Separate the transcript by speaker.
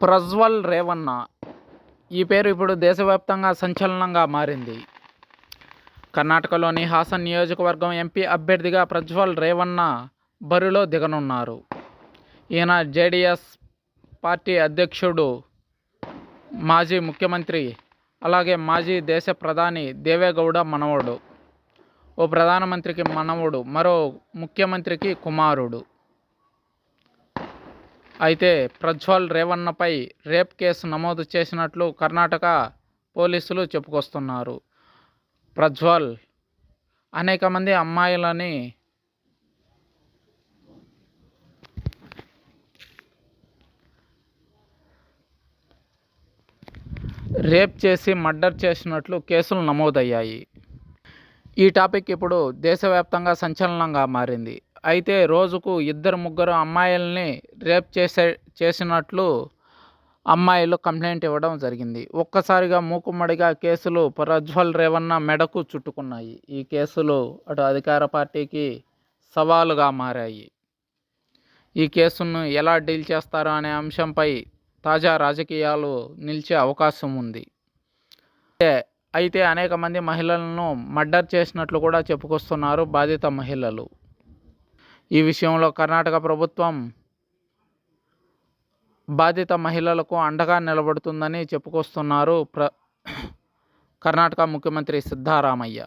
Speaker 1: ప్రజ్వల్ రేవన్న ఈ పేరు ఇప్పుడు దేశవ్యాప్తంగా సంచలనంగా మారింది. కర్ణాటకలోని హాసన్ నియోజకవర్గం ఎంపీ అభ్యర్థిగా ప్రజ్వల్ రేవన్న బరిలో దిగనున్నారు. ఈయన జేడీఎస్ పార్టీ అధ్యక్షుడు, మాజీ ముఖ్యమంత్రి, అలాగే మాజీ దేశ ప్రధాని దేవేగౌడ మనవడు. ఓ ప్రధానమంత్రికి మనవడు, మరో ముఖ్యమంత్రికి కుమారుడు. అయితే ప్రజ్వల్ రేవన్నపై రేప్ కేసు నమోదు చేసినట్లు కర్ణాటక పోలీసులు చెప్పుకొస్తున్నారు. ప్రజ్వల్ అనేక మంది అమ్మాయిలని రేప్ చేసి మర్డర్ చేసినట్లు కేసులు నమోదయ్యాయి. ఈ టాపిక్ ఇప్పుడు దేశవ్యాప్తంగా సంచలనంగా మారింది. అయితే రోజుకు 2-3 అమ్మాయిల్ని రేప్ చేసినట్లు అమ్మాయిలు కంప్లైంట్ ఇవ్వడం జరిగింది. ఒక్కసారిగా మూకుమ్మడిగా కేసులు ప్రజ్వల్ రేవన్న మెడకు చుట్టుకున్నాయి. ఈ కేసులు అటు అధికార పార్టీకి సవాలుగా మారాయి. ఈ కేసును ఎలా డీల్ చేస్తారో అనే అంశంపై తాజా రాజకీయాలు నిలిచే అవకాశం ఉంది. అయితే అనేక మంది మహిళలను మర్డర్ చేసినట్లు కూడా చెప్పుకొస్తున్నారు బాధిత మహిళలు. ఈ విషయంలో కర్ణాటక ప్రభుత్వం బాధిత మహిళలకు అండగా నిలబడుతుందని చెప్పుకొస్తున్నారు కర్ణాటక ముఖ్యమంత్రి సిద్ధరామయ్య.